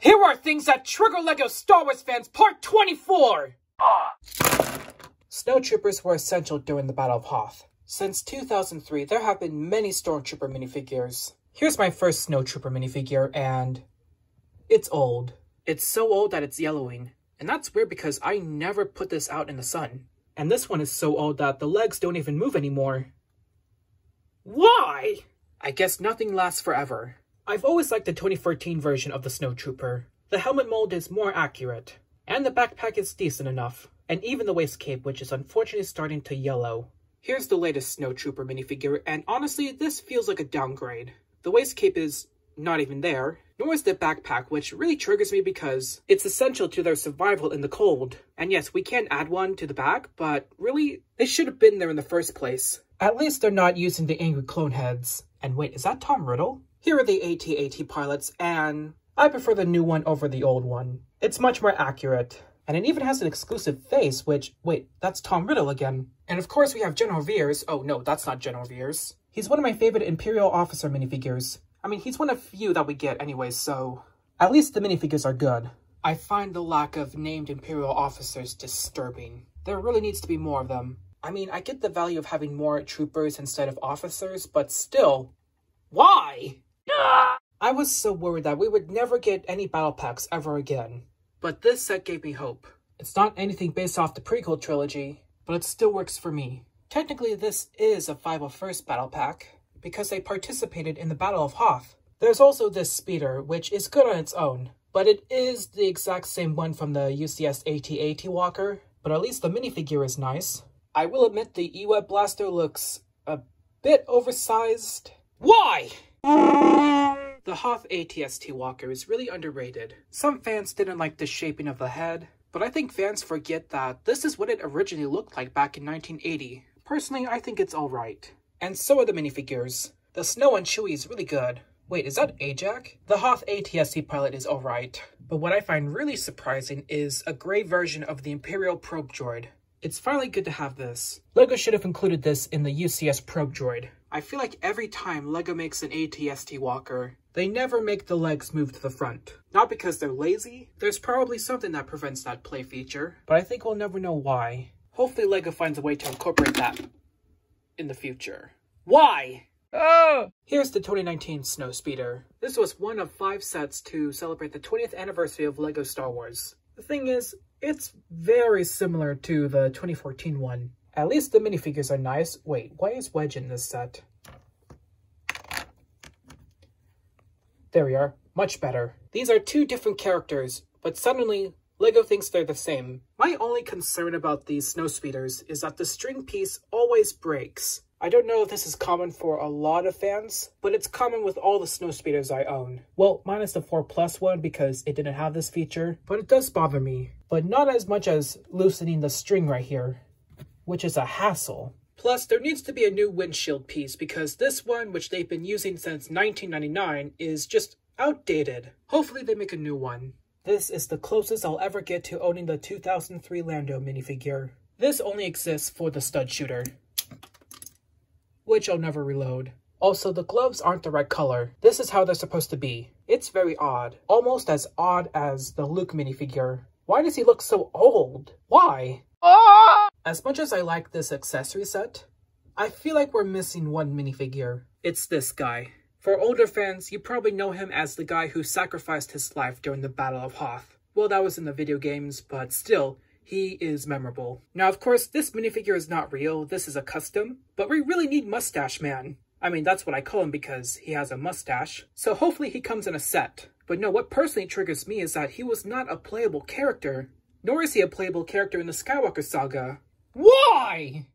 Here are things that trigger LEGO Star Wars fans, part 24! Snowtroopers were essential during the Battle of Hoth. Since 2003, there have been many Stormtrooper minifigures. Here's my first Snowtrooper minifigure, and it's old. It's so old that it's yellowing. And that's weird because I never put this out in the sun. And this one is so old that the legs don't even move anymore. Why? I guess nothing lasts forever. I've always liked the 2013 version of the Snowtrooper. The helmet mold is more accurate. And the backpack is decent enough. And even the waist cape, which is unfortunately starting to yellow. Here's the latest Snowtrooper minifigure, and honestly, this feels like a downgrade. The waist cape is not even there, nor is the backpack, which really triggers me because it's essential to their survival in the cold. And yes, we can add one to the back, but really, they should have been there in the first place. At least they're not using the angry clone heads. And wait, is that Tom Riddle? Here are the AT-AT pilots, and I prefer the new one over the old one. It's much more accurate. And it even has an exclusive face, which, wait, that's Tom Riddle again. And of course we have General Veers. Oh no, that's not General Veers. He's one of my favorite Imperial officer minifigures. I mean, he's one of few that we get anyways, so at least the minifigures are good. I find the lack of named Imperial officers disturbing. There really needs to be more of them. I mean, I get the value of having more troopers instead of officers, but still, why? I was so worried that we would never get any battle packs ever again. But this set gave me hope. It's not anything based off the prequel trilogy, but it still works for me. Technically, this is a 501st battle pack, because they participated in the Battle of Hoth. There's also this speeder, which is good on its own, but it is the exact same one from the UCS AT-AT Walker, but at least the minifigure is nice. I will admit the E-Web Blaster looks a bit oversized. Why? The Hoth AT-ST Walker is really underrated. Some fans didn't like the shaping of the head, but I think fans forget that this is what it originally looked like back in 1980. Personally, I think it's alright. And so are the minifigures. The Snow and Chewie is really good. Wait, is that Ajax? The Hoth AT-ST pilot is alright. But what I find really surprising is a gray version of the Imperial probe droid. It's finally good to have this. LEGO should have included this in the UCS probe droid. I feel like every time LEGO makes an AT-ST Walker, they never make the legs move to the front. Not because they're lazy, there's probably something that prevents that play feature, but I think we'll never know why. Hopefully LEGO finds a way to incorporate that in the future. Why? Oh! Here's the 2019 Snow Speeder. This was one of 5 sets to celebrate the 20th anniversary of LEGO Star Wars. The thing is, it's very similar to the 2014 one. At least the minifigures are nice. Wait, why is Wedge in this set? There we are. Much better. These are 2 different characters, but suddenly, LEGO thinks they're the same. My only concern about these snow speeders is that the string piece always breaks. I don't know if this is common for a lot of fans, but it's common with all the snow speeders I own. Well, minus the 4+ one because it didn't have this feature, but it does bother me. But not as much as loosening the string right here, which is a hassle. Plus, there needs to be a new windshield piece because this one, which they've been using since 1999, is just outdated. Hopefully they make a new one. This is the closest I'll ever get to owning the 2003 Lando minifigure. This only exists for the stud shooter, which I'll never reload. Also, the gloves aren't the right color. This is how they're supposed to be. It's very odd. Almost as odd as the Luke minifigure. Why does he look so old? Why? As much as I like this accessory set, I feel like we're missing one minifigure. It's this guy. For older fans, you probably know him as the guy who sacrificed his life during the Battle of Hoth. Well, that was in the video games, but still, he is memorable. Now, of course, this minifigure is not real, this is a custom, but we really need Mustache Man. I mean, that's what I call him because he has a mustache. So hopefully he comes in a set. But no, what personally triggers me is that he was not a playable character, nor is he a playable character in the Skywalker saga. Why?